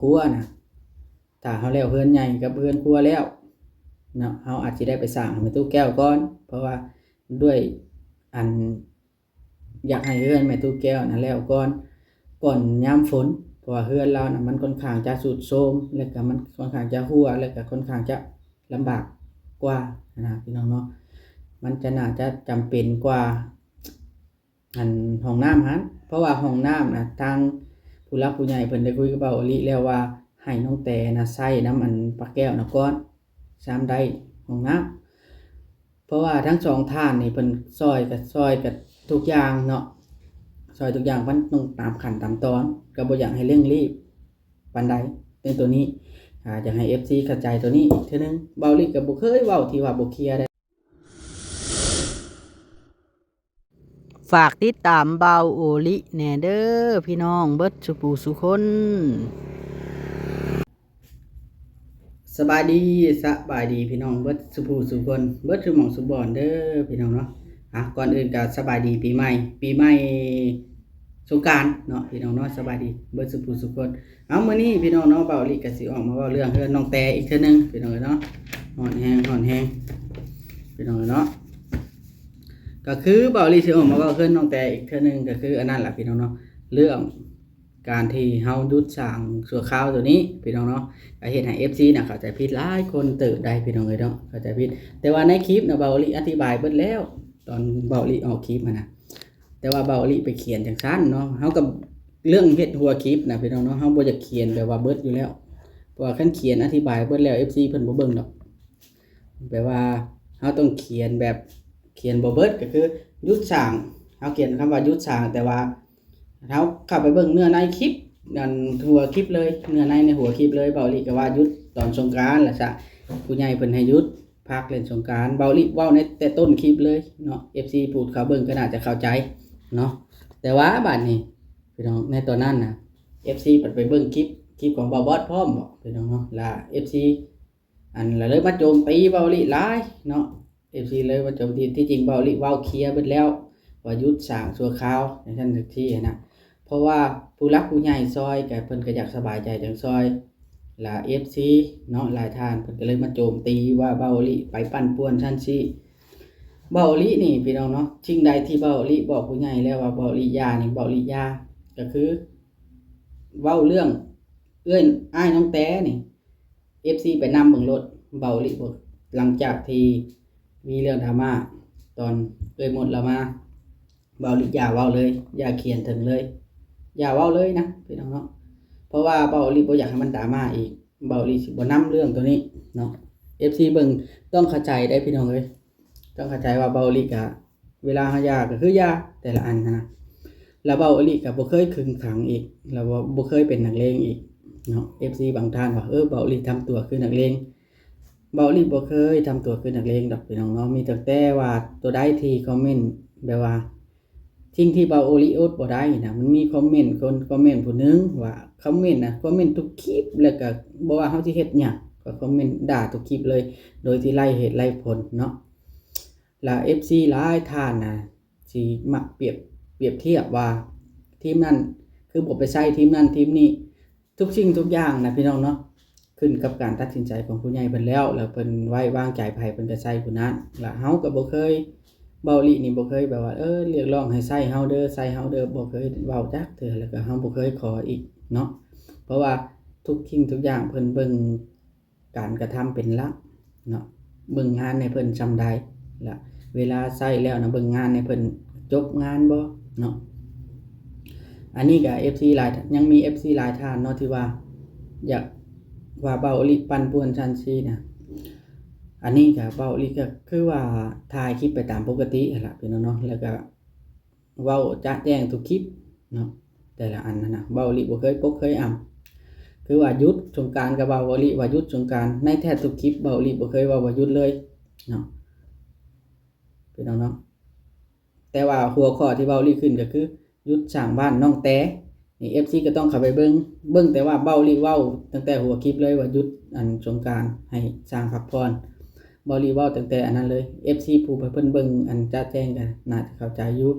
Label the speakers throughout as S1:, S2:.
S1: ครัวนะถ้าเฮาแล้วเฮือนใหญ่กับเฮือนครัวแล้วเนาะเฮาอาจสิได้ไปสร้างให้แม่ตู้แก้วก่อนเพราะว่าด้วยอันอยากให้เฮือนแม่ตู้แก้วนั่นแล้วก่อนยามฝนเพราะว่าเฮือนเราน่ะมันค่อนข้างจะทรุดโทรมแล้วก็มันค่อนข้างจะรั่วแล้วก็ค่อนข้างจะลำบากกว่านะพี่น้องเนาะมันจะน่าจะจำเป็นกว่าอันห้องน้ำหั้นเพราะว่าห้องน้ำน่ะทางผู้หลักผู้ใหญ่เพิ่นได้คุยกับเบาอีหลีแล้วว่าให้น้องแต่น่ะใช้น้ำอันปลาแก้วน่ะก่อนซ้ำได้ห้องน้ำเพราะว่าทั้งสองท่านนี่เพิ่นซอยกับทุกอย่างเนาะซอยทุกอย่างมันต้องตามขั้นตามตอนก็บ่อยากให้เร่งรีบปานใดในตัวนี้อยากให้ FC เข้าใจตัวนี้อีกเทื่อนึงเบาอีหลีก็บ่เคยเว้าที่ว่าบ่เคลียร์ได้ฝากติดตามเบาโอลิแหน่เด้อพี่น้องเบิดสุปูสุคนสบายดีพี่น้องเบิดสุภูสุคนเบิดสุหม่องสุบอนเด้อพี่น้องเนาะก่อนอื่นก็สบายดีปีใหม่สงกรานต์เนาะพี่น้องเนาะสบายดีเบิดสุภูสุคนมื้อนี้พี่น้องเนาะเบาลิก็สิออกมาเว้าเรื่องเฮือนน้องแต่อีกเทื่อนึงพี่น้องเนาะฮ้อนแฮงพี่น้องเนาะก็คือเบาลิสิออกมาเว้าเฮือนน้องแต่อีกเทื่อนึงก็คืออันนั้นล่ะพี่น้องเนาะเรื่องการที่เฮาหยุดสร้างชั่วคราวตัวนี้พี่น้องเนาะก็เฮ็ดให้ FC น่ะเข้าใจผิดหลายคนเติบได้พี่น้องเอ้ยเนาะเข้าใจผิดแต่ว่าในคลิปน่ะเบาลิอธิบายเบิดแล้วตอนเบาลิออกคลิปนะแต่ว่าเบาลิไปเขียนจังซั่นเนาะเฮากับเรื่องเฮ็ดหัวคลิปน่ะพี่น้องเนาะเฮาบ่อยากเขียนแบบว่าเบิดอยู่แล้วเพราะว่าคันเขียนอธิบายเบิดแล้ว FC เพิ่นบ่เบิ่งดอกแบบว่าเฮาต้องเขียนแบบเขียนบ่เบิดก็คือหยุดสร้างเฮาเขียนคำว่าหยุดสร้างแต่ว่าเฮาเข้าไปเบิ่งเนื้อในคลิปนั่นหัวคลิปเลยเนื้อในหัวคลิปเลยเบาลิก็ว่าหยุดตอนสงกรานต์ล่ะซะผู้ใหญ่เพิ่นให้หยุดพักเล่นสงกรานต์เบาลิเว้าในแต่ต้นคลิปเลยเนาะ FC พูดเขาเบิ่งก็น่าจะเข้าใจเนาะแต่ว่าบัดนี้พี่น้องในตอนนั้นน่ะ FC เพิ่นไปเบิ่งคลิปของเบาบอสพร้อมบ่พี่น้องเนาะล่ะ FC อันละเลยมาโจมตีเบาลิหลายเนาะ FC เลยมาโจมตีที่จริงเบาลิเว้าเคลียร์เบิดแล้วว่าหยุดสร้างชั่วคราวในทันทีนะเพราะว่าผู้รักผู้ใหญ่ซอยก็เพิ่นก็อยากสบายใจจังซอยล่ะ FC เนาะหลายท่านเพิ่นก็เลยมาโจมตีว่าเบาลิไปปั่นป่วนซั่นซี่เบาลินี่พี่น้องเนาะสิ่งใดที่เบาลิบอกผู้ใหญ่แล้วว่าเบาลิยานี่เบาลิยาก็คือเว้าเรื่องเอื้อยอ้ายน้องแต้นี่ FC ไปนำเบิ่งรถเบาลิบ่หลังจากที่มีเรื่องดราม่าตอนเอ้ยหมดแล้วมาเบาลิอย่าเว้าเลยอย่าเขียนถึงเลยอย่าเว้าเลยนะพี่น้องเนาะเพราะว่าเบาลิบ่อยากให้มันดราม่าอีกเบาลิสิบ่นำเรื่องตัวนี้เนาะ FC เบิ่งต้องเข้าใจได้พี่น้องเอ้ยต้องเข้าใจว่าเบาลิก็เวลาเฮาย่าก็คือย่าแต่ละอันนะแล้วเบาลิก็บ่เคยขึงขังอีกแล้วบ่เคยเป็นนักเลงอีกเนาะ FC บางท่านว่าเบาลิทำตัวคือนักเลงเบาลิบ่เคยทำตัวคือนักเลงดอกพี่น้องเนาะมีแต่ว่าตัวใดที่คอมเมนต์แบบว่าสิ่งที่เบาโอริโอดบ่ได้นะมันมีคอมเมนต์คนคอมเมนต์ผู้นึงว่าคอมเมนต์นะคอมเมนต์ทุกคลิปแล้วก็บ่ว่าเฮาสิเฮ็ดหยังก็คอมเมนต์ด่าทุกคลิปเลยโดยที่ไล่เหตุไล่ผลเนาะแล้ว FC หลายท่านน่ะสิมักเปรียบเทียบว่าทีมนั้นคือบ่ไปใช้ทีมนั้นทีมนี้ทุกสิ่งทุกอย่างนะพี่น้องเนาะขึ้นกับการตัดสินใจของผู้ใหญ่เพิ่นแล้วเพิ่นไว้วางใจไผเพิ่นก็ใช้ผู้นั้นแล้วเฮาก็บ่เคยเบาลินี่บ่เคยแบบว่าเรียกร้องให้ใส่เฮาเด้อบ่เคยเว้าจักเทื่อแล้วก็เฮาบ่เคยขออีกเนาะเพราะว่าทุกสิ่งทุกอย่างเพิ่นเบิ่งการกระทำเป็นหลักเนาะเบิ่งงานให้เพิ่นซำใดล่ะเวลาใส่แล้วนะเบิ่งงานให้เพิ่นจบงานบ่เนาะอันนี้ก็ FC หลายยังมี FC หลายท่านเนาะที่ว่าอยากว่าเบาลิปั่นป่วนซั่นซี่นะอันนี้ก็เบาลิก็คือว่าถ่ายคลิปไปตามปกตินั่นล่ะพี่น้องเนาะแล้วก็เว้าจ๊ะแจ้งทุกคลิปเนาะแต่ละอันนั่นน่ะเบาลิบ่เคยปกเคยอำคือว่าหยุดสงกรานต์ก็เบาลิว่าหยุดสงกรานต์ในแทบทุกคลิปเบาลิบ่เคยว่าหยุดเลยเนาะพี่น้องเนาะแต่ว่าหัวข้อที่เบาลิขึ้นก็คือหยุดสร้างบ้านน้องแต่นี่ FC ก็ต้องเข้าไปเบิ่งแต่ว่าเบาลิเว้าตั้งแต่หัวคลิปเลยว่าหยุดอันสงกรานต์ให้สร้างพักผ่อนเบาลิเว้าตั้งแต่อันนั้นเลย FC ผู้เพิ่นเบิ่งอันจ๊ะแจ้งกันน่าจะเข้าใจอยู่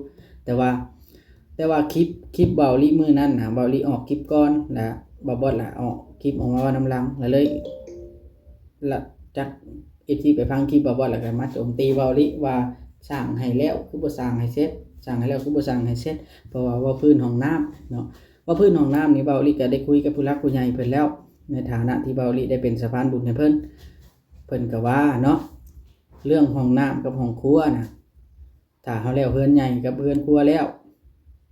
S1: แต่ว่าคลิปเบาลิมื้อนั้นน่ะเบาลิออกคลิปก่อนแล้ว บ่บอสล่ะออกคลิปออกมาว่าน้ำหลังแล้วเลยละจัก FT ไปฟังคลิปบ่บอสแล้วก็มาโจมตีเว้าลิว่าสร้างให้แล้วคือบ่สร้างให้เสร็จสร้างให้แล้วคือบ่สร้างให้เสร็จเพราะว่าพื้นห้องน้ำเนาะว่าพื้นห้องน้ำนี่เว้าลิก็ได้คุยกับผู้หลักผู้ใหญ่เพิ่นแล้วในฐานะที่เว้าลิได้เป็นสะพานบุญให้เพิ่นก็ว่าเนาะเรื่องห้องน้ำกับห้องครัวน่ะถ้าเฮาแล้วเฮือนใหญ่กับเฮือนครัวแล้ว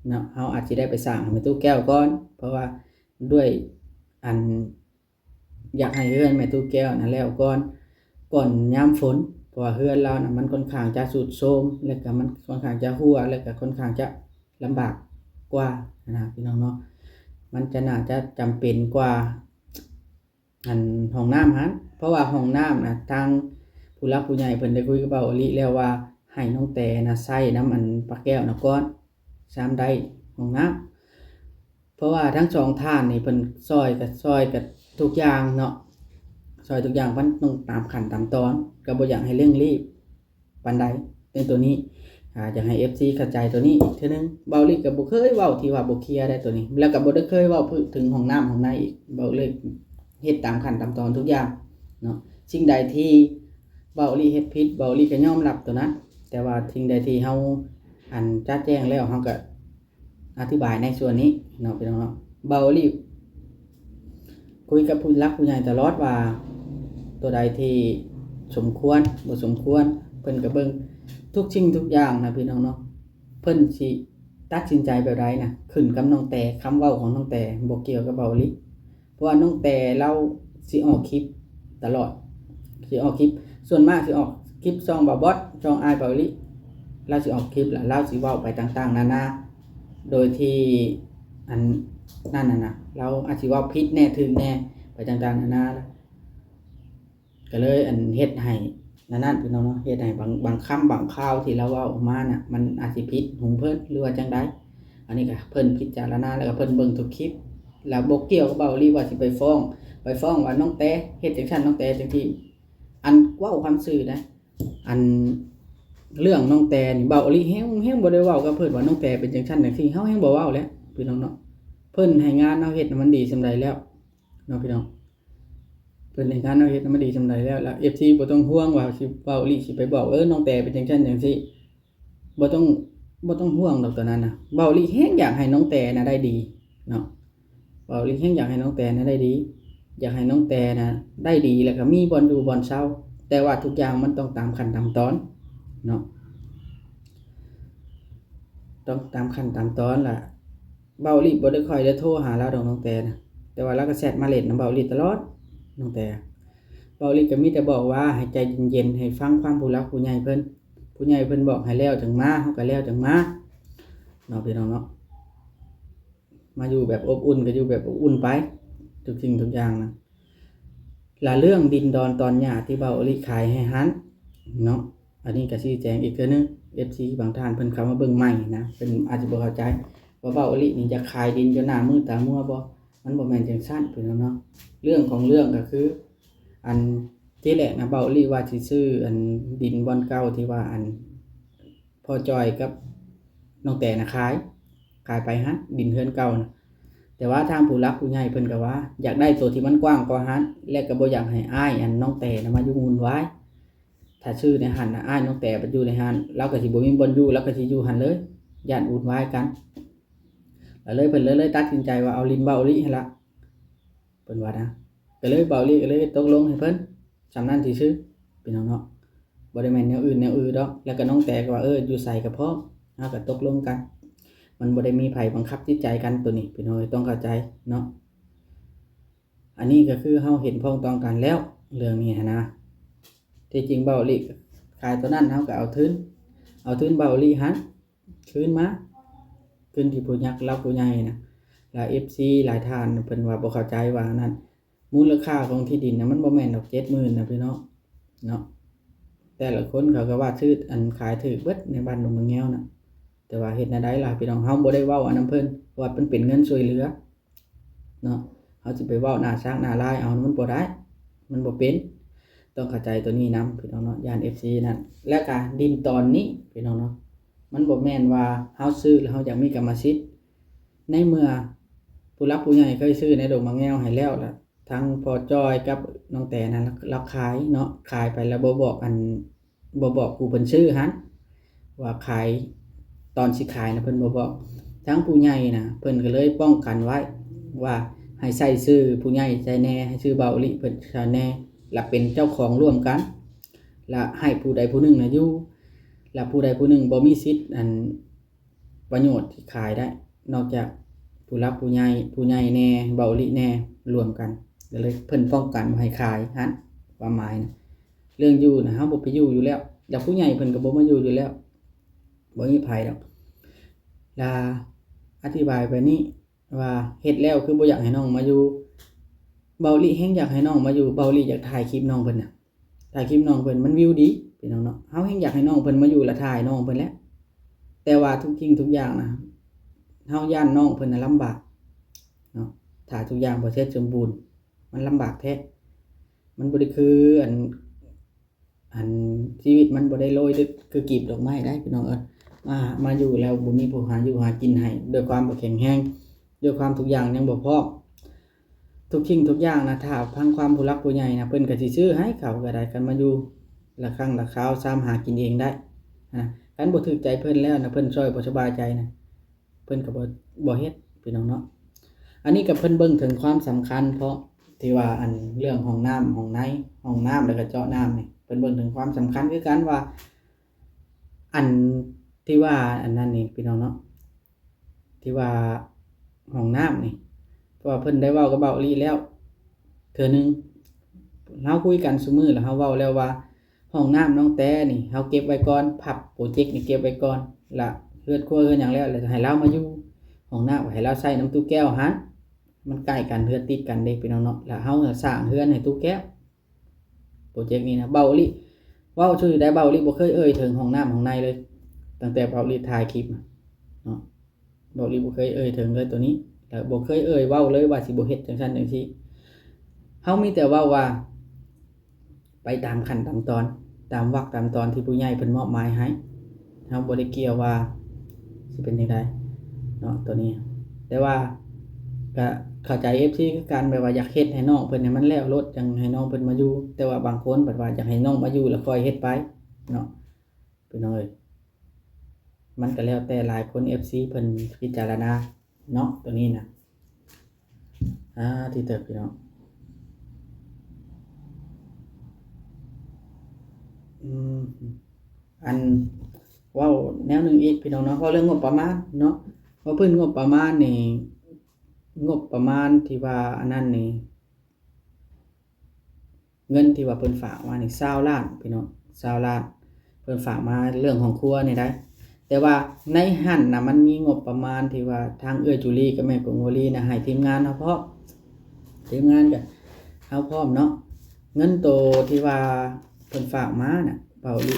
S1: เนาะเฮาอาจสิได้ไปสร้างให้แม่ตู้แก้วก่อนเพราะว่าด้วยอันอยากให้เฮือนแม่ตู้แก้วนั่นแล้วก่อนยามฝนเพราะว่าเฮือนเราน่ะมันค่อนข้างจะทรุดโทรมแล้วก็มันค่อนข้างจะหัวแล้วก็ค่อนข้างจะลำบากกว่านะพี่น้องเนาะมันจะน่าจะจำเป็นกว่าอันห้องน้ำหันเพราะว่าห้องน้ำน่ะทางผู้หลักผู้ใหญ่เพิ่นได้คุยกับเบาอลิแล้วว่าให้น้องแต่น่ะใช้น้ำอันปลาแก้วน่ะก่อน3ได้ห้องน้ำเพราะว่าทั้ง2ท่านนี่เพิ่นซอยกับทุกอย่างเนาะซอยทุกอย่างมันต้องตามขั้นตามตอนก็บ่อยากให้เร่งรีบปานใดในตัวนี้อยากให้ FC เข้าใจตัวนี้อีกเทื่อนึงเบาลิก็บ่เคยเว้าที่ว่าบ่เคลียร์ได้ตัวนี้แล้วก็บ่ได้เคยเว้าถึงห้องน้ำห้องในอีกเบาเลยเฮ็ดตามขั้นตามตอนทุกอย่างเนาะสิ่งใดที่เบาลิเฮ็ดผิดเบาลิก็ยอมรับตัวนั้นแต่ว่าสิ่งใดที่เฮาอันจัดแจ้งแล้วเฮาก็อธิบายในส่วนนี้เนาะพี่น้องเนาะเบาลิคุยกับผู้หลักผู้ใหญ่ตลอดว่าตัวใดที่สมควรบ่สมควรเพิ่นก็เบิ่งทุกสิ่งทุกอย่างนะพี่น้องเนาะเพิ่นสิตัดสินใจแบบใดนะขึ้นกับน้องแต่คำเว้าของน้องแต่บ่เกี่ยวกับเบาลิเพราะว่าน้องแต่เราสิออกคลิปตลอดสิออกคลิปส่วนมากสิออกคลิปช่องบ่าวบอสช่องอายเบาลิเราสิออกคลิปแล้วเราสิเว้าไปต่างๆนานาโดยที่อันนั่นน่ะนะเราอาจสิเว้าผิดแน่ถึงแน่ไปต่างๆนานาก็เลยอันเฮ็ดให้นั่นพี่น้องเนาะเฮ็ดให้บางคำบางคราวที่เราเว้าออกมาน่ะมันอาจสิผิดหูเพิ่นหรือว่าจังได๋อันนี้ก็เพิ่นพิจารณาแล้วก็เพิ่นเบิ่งทุกคลิปแล้วบ่เกี่ยวกับเบาลีว่าสิไปฟ้องว่าน้องแต่เฮ็ดจังซั่นน้องแต่จังซี่อันเว้าคำซื่อนะอันเรื่องน้องแต่นี่เบาลีแฮงบ่ได้เว้ากับเพิ่นว่าน้องแต่เป็นจังซั่นจังซี่เฮาแฮงบ่เว้าแล้วพี่น้องเนาะเพิ่นให้งานเฮาเฮ็ดมันดีส่ำใดแล้วเนาะพี่น้องเพิ่นให้งานเฮาเฮ็ดมันดีส่ำใดแล้ว FC บ่ต้องห่วงว่าสิเว้าลีสิไปบอกน้องแต่เป็นจังซั่นจังซี่บ่ต้องห่วงดอกตัวนั้นน่ะเว้าลีแฮงอยากให้น้องแต่น่ะได้ดีเนาะเว้าลีแฮงอยากให้น้องแต่น่ะได้ดีอยากให้น้องแต่น่ะได้ดีแล้วก็มีบ่อนอยู่บ่อนเซาแต่ว่าทุกอย่างมันต้องตามขั้นตามตอนเนาะต้องตามขั้นตามตอนล่ะเว้าลีบ่ได้ค่อยได้โทรหาเราดอกน้องแต่น่ะแต่ว่าเราก็แชตมาเล่นนำเว้าลีตลอดน้องแต่เว้าลีก็มีแต่บอกว่าให้ใจเย็นๆให้ฟังความผู้หลักผู้ใหญ่เพิ่นบอกให้แล้วจังมาเฮาก็แล้วจังมาเนาะพี่น้องเนาะมาอยู่แบบอบอุ่นก็อยู่แบบอบอุ่นไปทุกสิ่งทุกอย่างนะละเรื่องดินดอนตอนหญ้าที่เบาอลิขายให้หันเนาะอันนี้ก็ชี้แจงอีกเทื่อนึง FC บางท่านเพิ่นเข้ามาเบิ่งใหม่นะเพิ่นอาจจะบ่เข้าใจว่าเบาอลินี่จะขายดินจนหน้ามืดตามัวบ่มันบ่แม่นจังซั่นพี่น้องเนาะเรื่องของเรื่องก็คืออันที่แรกนะเบาอลิว่าสิซื้ออันดินบ่อนเก่าที่ว่าอันพ่อจอยกับน้องแต่น่ะขายไปหันดินเฮือนเก่านะแต่ว่าทางผู้หลักผู้ใหญ่เพิ่นก็ว่าอยากได้ตัวที่มันกว้างกว่าหันและก็บ่อยากให้อ้ายอันน้องแต่น่ะมาอยู่วุ่นวายถ้าชื่อในหันน่ะอ้ายน้องแต่ไปอยู่ในหันเราก็สิบ่มีบ่อนอยู่เราก็สิอยู่หันเลยย่านวุ่นวายกันแล้วเลยเพิ่นเลยตัดสินใจว่าเอาลินเบาลิให้ละเพิ่นว่านะก็เลยเบาลิก็เลยตกลงให้เพิ่นสำนั้นซื่อๆพี่น้องเนาะบ่ได้แม่นแนวอื่นดอกแล้วก็น้องแต่ก็ว่าอยู่ไสก็พอเฮาก็ตกลงกันมันบ่ได้มีไผบังคับจิตใจกันตัวนี้พี่น้องต้องเข้าใจเนาะอันนี้ก็คือเฮาเห็นพ้องต้องกันแล้วเรื่องนี้นะที่จริงเบาลิขายตัวนั้นเฮาก็เอาทุนเบาลิหันคืนมาคืนที่ผู้ยักษ์รับผู้ใหญ่นะแล้ว FC หลายท่านเพิ่นว่าบ่เข้าใจว่านั้นมูลค่าของที่ดินน่ะมันบ่แม่นดอก 70,000 นะพี่น้องเนาะแต่ละคนเขาก็ว่าชื่ออันขายถูกเบิดในบ้านดงมะแง้วน่ะแต่ว่าเฮ็ดแนวใดล่ะพี่น้องเฮาบ่ได้เว้าอันนั้นเพิ่นว่าเพิ่นเป็นเงินช่วยเหลือเนาะเฮาสิไปเว้าหน้าซักหน้าลายเอามันบ่ได้มันบ่เป็นต้องเข้าใจตัวนี้นำพี่น้องเนาะย่าน FC นั่นและก็ดินตอนนี้พี่น้องเนาะมันบ่แม่นว่าเฮาซื้อแล้วเฮาอยากมีกรรมสิทธิ์ในเมื่อ ผู้รักผู้ใหญ่เคยซื้อในดงมะแง้วให้แล้วล่ะทั้งพอจอยกับน้องแต่นั้นรับขายเนาะขายไปแล้วบ่บอกผู้เพิ่นซื้อหันว่าขายตอนสิขายนะเพิ่นบ่บอกทั้งผู้ใหญ่นะเพิ่นก็เลยป้องกันไว้ว่าให้ใส่ชื่อผู้ใหญ่ใจแน่ให้ชื่อเบาลิเพิ่นชาแน่และเป็นเจ้าของร่วมกันและให้ผู้ใดผู้หนึ่งนะอยู่และผู้ใดผู้หนึ่งบ่มีสิทธิ์ประโยชน์ที่ขายได้นอกจากผู้รับผู้ใหญ่แน่เบาลิแน่รวมกันก็เลยเพิ่นป้องกันบ่ให้ขายหันความหมายนะเรื่องอยู่นะเฮาบ่ไปอยู่แล้วแล้วผู้ใหญ่เพิ่นก็บ่มาอยู่แล้วบ่มีไผดอกลาอธิบายไปนี้ว่าเฮ็ดแล้วคือบ่อยากให้น้องมาอยู่เบาลิแฮงอยากให้น้องมาอยู่เบาลิอยากถ่ายคลิปน้องเพิ่นน่ะถ่ายคลิปน้องเพิ่นมันวิวดีพี่น้องเนาะเฮาแฮงอยากให้น้องเพิ่นมาอยู่และถ่ายน้องเพิ่นแหละแต่ว่าทุกสิ่งทุกอย่างนะเฮาย่านน้องเพิ่นน่ะลำบากเนาะถ้าทุกอย่างบ่เสร็จสมบูรณ์มันลำบากแท้มันบ่ได้คืออันชีวิตมันบ่ได้โรยด้วยคือกีบดอกไม้ได้พี่น้องมาอยู่แล้วบ่มีผู้หาอยู่หากินให้ด้วยความบ่แข็งแรงด้วยความทุกอย่างยังบ่พร้อมทุกสิ่งทุกอย่างนะถ้าพังความผู้รักผู้ใหญ่นะเพิ่นก็สิซื้อให้เขาก็ได้กันมาอยู่ละครั้งละคราวซ้ำหากินเองได้นะคันบ่ถูกใจเพิ่นแล้วนะเพิ่นช่วยบ่สบายใจนะเพิ่นก็บ่เฮ็ดพี่น้องเนาะอันนี้ก็เพิ่นเบิ่งถึงความสำคัญเพราะที่ว่าอันเรื่องห้องน้ำห้องในห้องน้ำแล้วก็เจาะน้ำนี่เพิ่นเบิ่งถึงความสำคัญคือกันว่าอันที่ว่าอันนั้นนี่พี่น้องเนาะที่ว่าห้องน้ำนี่เพราะว่าเพิ่นได้เว้ากับเบาอีหลีแล้วเทื่อนึงเฮาคุยกันซุมื้อแล้วเฮาเว้าแล้วว่าห้องน้ำน้องแต่นี่เฮาเก็บไว้ก่อนพับโปรเจกต์นี่เก็บไว้ก่อนละเฮือนครัวเฮือนหยังแล้วให้เรามาอยู่ห้องน้ำให้เราใช้น้ำตู้แก้วหันมันใกล้กันเฮือนติดกันเด้พี่น้องเนาะแล้วเฮาสร้างเฮือนให้ตู้แก้วโปรเจกต์นี้นะเบาอีหลีเว้าชื่อได้เบาอีหลีบ่เคยเอ่ยถึงห้องน้ำห้องในเลยตั้งแต่เบาอีหลีถ่ายคลิปเนาะเบาอีหลีบ่เคยเอ่ยถึงเลยตัวนี้แล้วบ่เคยเอ่ยเว้าเลยว่าสิบ่เฮ็ดจังซั่นจังซี่เฮามีแต่เว้าว่าไปตามขั้นตามตอนตามวรรคตามตอนที่ผู้ใหญ่เพิ่นมอบหมายให้เฮาบ่ได้เกี่ยวว่าสิเป็นจังไดเนาะตัวนี้แต่ว่าก็เข้าใจ FC คือกันแบบว่าอยากเฮ็ดให้น้องเพิ่นให้มันแล้วรถจังให้น้องเพิ่นมาอยู่แต่ว่าบางคนแบบว่าอยากให้น้องมาอยู่แล้วค่อยเฮ็ดไปเนาะพี่น้องเอ้ยมันก็แล้วแต่หลายคน FC เพิ่นพิจารณาเนาะตัวนี้นะที่เติบพี่น้องอันเว้าแนวนึงอีกพี่น้องเนาะเว้าเรื่องงบประมาณเนาะว่าเพิ่นงบประมาณนี่งบประมาณที่ว่าอันนั้นนี่เงินที่ว่าเพิ่นฝากมานี่20ล้านพี่น้อง20ล้านเพิ่นฝากมาเรื่องของครัวนี่ได้แต่ว่าในหั่นน่ะมันมีงบประมาณที่ว่าทางเอื้อจุลีกับแม่กงวลีน่ะให้ทีมงานเฮาพร้อมทีมงานก็เฮาพร้อมเนาะเงินโตที่ว่าเพิ่นฝากมาน่ะเบาลิ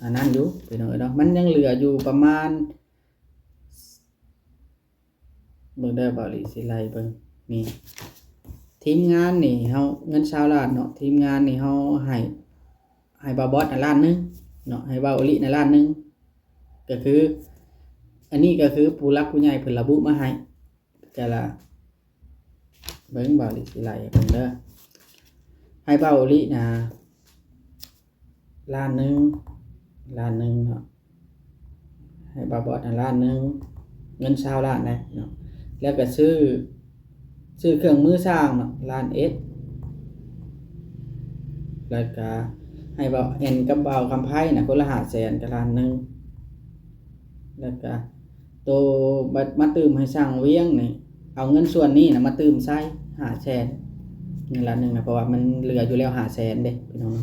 S1: อันนั้นอยู่พี่น้องเนาะมันยังเหลืออยู่ประมาณเบิ่งได้เบาลิสิไล่เบิ่งนี่ทีมงานนี่เฮาเงิน20ล้านเนาะทีมงานนี่เฮาให้บาบอสล้านนึงเนาะให้เบาลิล้านนึงก็คืออันนี้ก็คือผู้รักผู้ใหญ่เพิ่นระบุมาให้แต่ละเบิ่งเบาลิสิไล่เบิ่งเด้อให้เบาลินะล้านนึงเนาะให้บาบอสล้านนึงเงิน20ล้านนะเนาะแล้วก็ซื้อเครื่องมือสร้างเนาะล้านเอสแล้วก็ให้เบาเอ็นกับเบาคำไพ่นะคนละ500,000กับล้านนึงแล้วก็ตัวบัดมาตื่มให้สร้างเวียงนี่เอาเงินส่วนนี้นะมาตื่มใส่500,000เงินล้านนึงนะเพราะว่ามันเหลืออยู่แล้ว500,000เด้พี่น้อง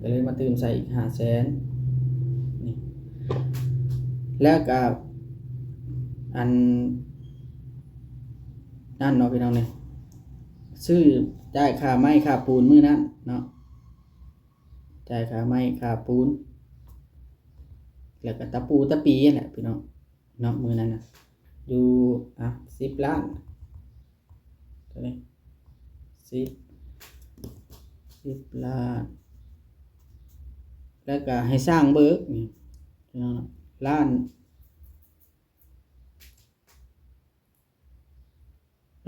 S1: ก็เลยมาตื่มใส่อีก500,000นี่แล้วก็อันนั่นเนาะพี่น้องนี่ซื้อจ่ายค่าไม้ค่าปูนมื้อนั้นเนาะจ่ายค่าไม้ค่าปูนแล้วก็ตะปูตะปีนั่นแหละพี่น้องเนาะมื้อนั้นน่ะอยู่10ล้านเท่านี้10ล้านแล้วก็ให้สร้างเบิกนี่พี่น้องล้าน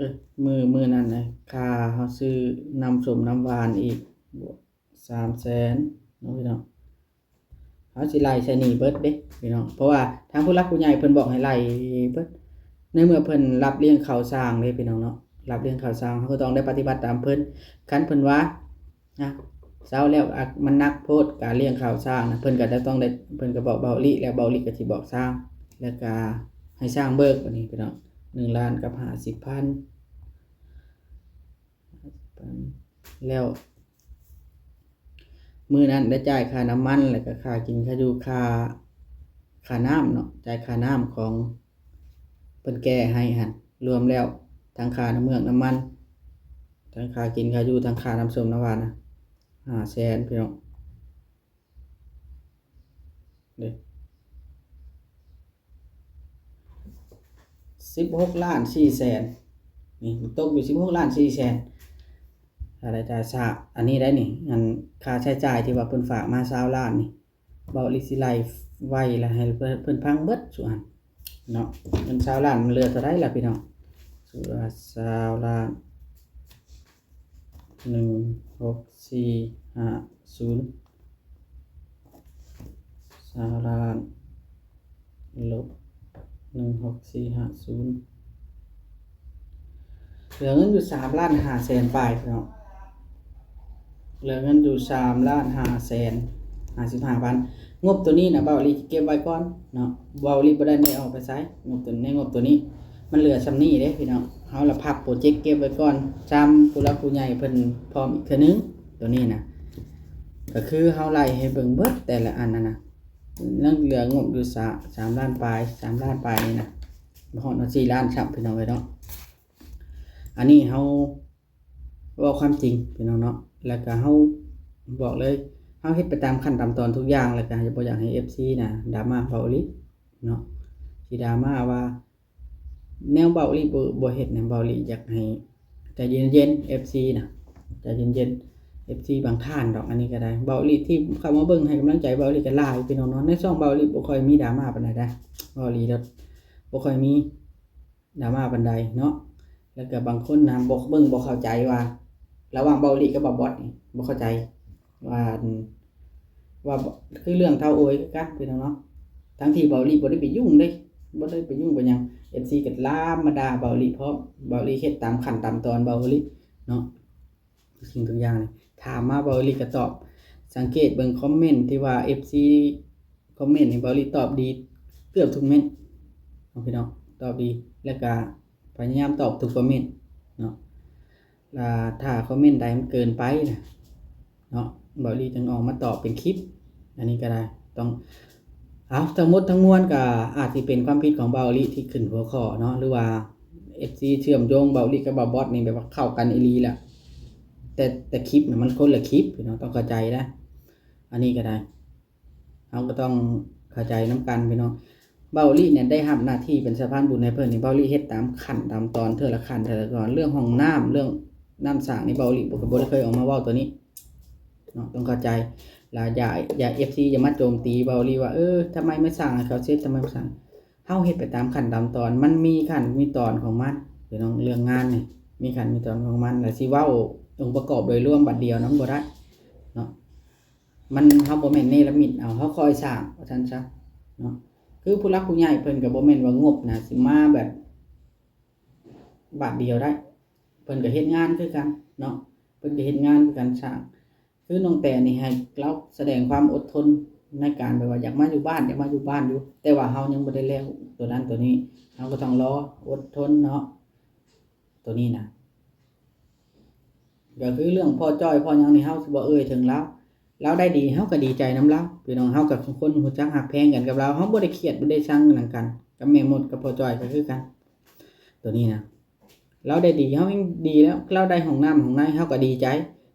S1: เอ้ยมื้อนั้นนะค่าเฮาซื้อน้ำส้มน้ำหวานอีกบวก300,000เนาะพี่น้องเฮาสิไล่ใส่หนี้เบิดเด้พี่น้องเพราะว่าทางผู้หลักผู้ใหญ่เพิ่นบอกให้ไล่เบิดในเมื่อเพิ่นรับเลี้ยงข้าวสร้างเด้พี่น้องเนาะรับเลี้ยงข้าวสร้างเฮาก็ต้องได้ปฏิบัติตามเพิ่นคันเพิ่นว่านะเช้าแล้วมันหนักโพดการเลี้ยงข้าวสร้างนะเพิ่นก็จะต้องได้เพิ่นก็บอกเบาลิแล้วเบาลิก็สิบอกสร้างแล้วก็ให้สร้างเบิกบัดนี้พี่น้อง1,50,000แล้วมื้อนั้นได้จ่ายค่าน้ำมันแล้วก็ค่ากินค่าอยู่ค่าน้ำเนาะจ่ายค่าน้ำของเพิ่นแก้ให้หั่นรวมแล้วทั้งค่าน้ำเมืองน้ำมันทั้งค่ากินค่าอยู่ทั้งค่าน้ำส้มน้ำหวานนะ500,000พี่น้องเด้16,400,000นี่มันตกอยู่16,400,000อะไรจ่ายซะอันนี้ได้นี่อันค่าใช้จ่ายที่ว่าเพิ่นฝากมา20ล้านนี่เว้าลิสิไล่ไว้แล้วให้เพิ่นพังเบิดซุอันเนาะเงิน20ล้านมันเหลือเท่าใดล่ะพี่น้องสุว่า20ล้าน16450 20ล้านลบ16450เหลือเงินอยู่3,500,000ปลายพี่น้องเหลือเงินอยู่3,555,000งบตัวนี้นะเบาลีเก็บไว้ก่อนเนาะเบาลีบ่ได้เอาไปใช้งบตัวนี้งบตัวนี้มันเหลือส่ำนี้เด้พี่น้องเฮาละพับโปรเจกต์เก็บไว้ก่อนจำผู้หลักผู้ใหญ่เพิ่นพร้อมอีกเทื่อนึงตัวนี้นะก็คือเฮาไล่ให้เบิ่งเบิดแต่ละอันนั่นน่ะยังเหลืองบอยู่3ล้านปลาย3ล้านปลายนี่นะบ่ฮอด4ล้านครับพี่น้องเอ้ยเนาะอันนี้เฮาเว้าความจริงพี่น้องเนาะแล้วก็เฮาบอกเลยเฮาเฮ็ดไปตามขั้นตามตอนทุกอย่างแล้วก็บ่อยากให้ FC น่ะดราม่าเบาอีหลีเนาะสิดราม่าว่าแนวเบาอีหลีบ่เฮ็ดแนวเบาอีหลีอยากให้ใจเย็นๆ FC น่ะใจเย็นๆ FC บางท่านดอกอันนี้ก็ได้เบาอีหลีที่เข้ามาเบิ่งให้กำลังใจเบาอีหลีก็หลายพี่น้องเนาะในช่องเบาอีหลีบ่ค่อยมีดราม่าปานใดเบาอีหลีบ่ค่อยมีดราม่าปานใดเนาะแล้วก็บางคนนะบ่เบิ่งบ่เข้าใจว่าระหว่างเบาอีหลีกับบ่บอสนี่บ่เข้าใจว่าคือเรื่องเท่าโอยคือกันพี่น้องเนาะทั้งที่เบาอีหลีบ่ได้ไปยุ่งเด้บ่ได้ไปยุ่งไปหยัง FC ก็ลามมาด่าเบาอีหลีเพราะเบาอีหลีเฮ็ดตามขั้นตามตอนเบาอีหลีเนาะสิ่งทุกอย่างนี่ถามมาเบาอีหลีก็ตอบสังเกตเบิ่งคอมเมนต์ที่ว่า FC คอมเมนต์นี่เบาอีหลีตอบดีเกือบทุกเม้นต์พี่น้องตอบดีแล้วก็พยายามตอบทุกคอมเมนต์เนาะถ้าคอมเมนต์ใดมันเกินไปนะเนาะเบาอีหลีจึงออกมาตอบเป็นคลิปอันนี้ก็ได้ต้องทั้งหมดทั้งมวลก็อาจสิเป็นความผิดของเบาอีหลีที่ขึ้นหัวข้อเนาะหรือว่า FC เชื่อมโยงเบาอีหลีกับบ่บอสนี่แบบว่าเข้ากันอีหลีแหละแต่คลิปน่ะมันคนละคลิปพี่น้องต้องเข้าใจนะอันนี้ก็ได้เราก็ต้องเข้าใจนํกันพี่น้องเบาอีหลีเนี่ยได้รับหน้าที่เป็นสะพานบุญให้เพิ่นนี่เบาอีหลีเฮ็ดตามขั้นตามตอนเทื่อละขั้นเทื่อละตอนเรื่องห้องน้ำเรื่องน้ำสร้างนี่เบาอีหลีบ่ได้เคยออกมาเว้าตัวนี้เนาะต้องเข้าใจแล้วอย่า FC อย่ามาโจมตีเบาอีหลีว่าทำไมไม่สร้างให้เขาเสร็จทำไมไม่สร้างเฮาเฮ็ดไปตามขั้นตามตอนมันมีขั้นมีตอนของมันพี่น้องเรื่องงานนี่มีขั้นมีตอนของมันแล้วสิเว้าองค์ประกอบโดยรวมบัดเดียวนั้นบ่ได้เนาะมันเฮาบ่แม่นเนรมิตเอาเฮาคอยสร้างว่าซั่นซะเนาะคือผู้หลักผู้ใหญ่เพิ่นก็บ่แม่นว่างบน่ะสิมาแบบบาทเดียวได้เพิ่นก็เฮ็ดงานคือกันเนาะเพิ่นก็เฮ็ดงานคือกันสร้างคือน้องแต่นี่ให้เราแสดงความอดทนในการแบบว่าอยากมาอยู่บ้านอยู่แต่ว่าเฮายังบ่ได้แล้วตัวนั้นตัวนี้เฮาก็ต้องรออดทนเนาะตัวนี้นะก็คือเรื่องพ่อจ้อยพ่อหยังนี่เฮาสิบ่ถึงเราได้ดีเฮาก็ดีใจนำเราพี่น้องเฮากับคนรู้จักฮักแพงกันกับเราเฮาบ่ได้เครียดบ่ได้ชังนั่นกันกับแม่มดกับพ่อจ้อยก็คือกันตัวนี้นะเราได้ดีเฮายิ่งดีแล้วเราได้ห้องน้ำห้องในเฮาก็ดีใจ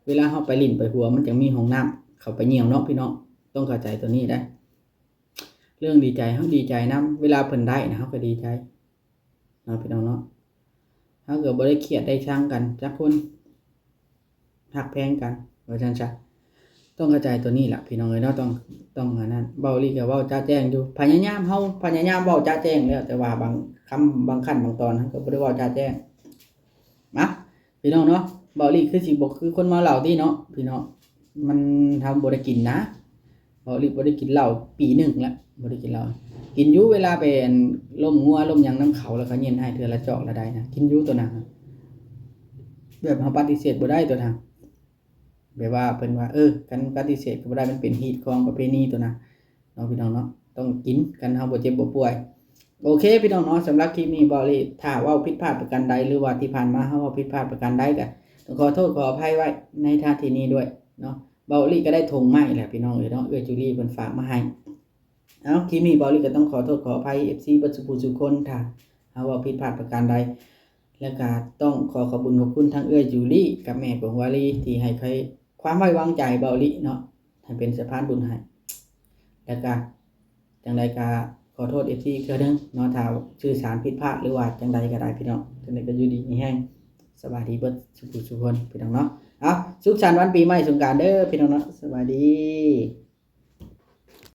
S1: เวลาเฮาไปลิ้นไปหัวมันจะมีห้องน้ำเข้าไปเหี่ยวเนาะพี่น้องต้องเข้าใจตัวนี้ได้เรื่องดีใจเฮาดีใจนำเวลาเพิ่นได้นะเฮาก็ดีใจเนาะพี่น้องเนาะเฮาก็บ่ได้เครียดได้ชังกันจักคนฮักแพงกันว่าซั่นซะต้องเข้าใจตัวนี้ล่ะพี่น้องเอ้ยเนาะต้องอันนั้นเว้าอีหลีก็เว้าจ้าแจ้งอยู่พยายามเว้าจ้าแจ้งแล้วแต่ว่าบางคำบางขั้นบางตอนเฮาก็บ่ได้เว้าจ้าแจ้ง พี่น้องเนาะเบาลี่คือสิบ่คือคนเมาเหล้าติเนาะพี่น้องมันทำบ่ได้กินนะเบาลี่บ่ได้กินเหล้าปีหนึ่งแล้วบ่ได้กินเหล้ากินอยู่เวลาไปอั่นล้มงัวล้มหยังน้ำเขาแล้วเขาเย็นให้เทื่อละจอกละได้นะกินอยู่ตัวนั้นนะแบบเฮาปฏิเสธบ่ได้ตัวนั้นแบบว่าเพิ่นว่ากันปฏิเสธก็บ่ได้มันเป็นฮีตของประเพณีตัวนั้นเนาะพี่น้องเนาะต้องกินกันเฮาบ่เจ็บบ่ป่วยโอเคพี่น้องเนาะสำหรับคลิปนี้เบาลี่ถ้าเว้าผิดพลาดประการใดหรือว่าที่ผ่านมาเฮาเว้าผิดพลาดประการใดก็ต้องขอโทษขออภัยไว้ในท่าทีนี้ด้วยเนาะเบาลี่ก็ได้ธงไม้แหละพี่น้องเนาะจูลี่เพิ่นฝากมาให้เอาคลิปนี้เบาลี่ก็ต้องขอโทษขออภัย FC เบิดสุผู้ทุกคนถ้าเฮาเว้าผิดพลาดประการใดแล้วก็ต้องขอขอบคุณทั้งจูลี่กับแม่ของวาลีที่ให้ความไว้วางใจเบาลี่เนาะให้เป็นสะพานบุญให้แล้วก็จังไดก็ขอโทษ FC อีกเทื่อนึงเนาะถ้าสื่อสารผิดพลาดหรือว่าจังใดก็ได้พี่น้องจังได๋ก็อยู่ดีมีแรงสบายดีเบิดสุขทุกคนพี่น้องเนาะเอาสุขสันต์วันปีใหม่สงกรานต์เด้อพี่น้องเนาะสวัสดี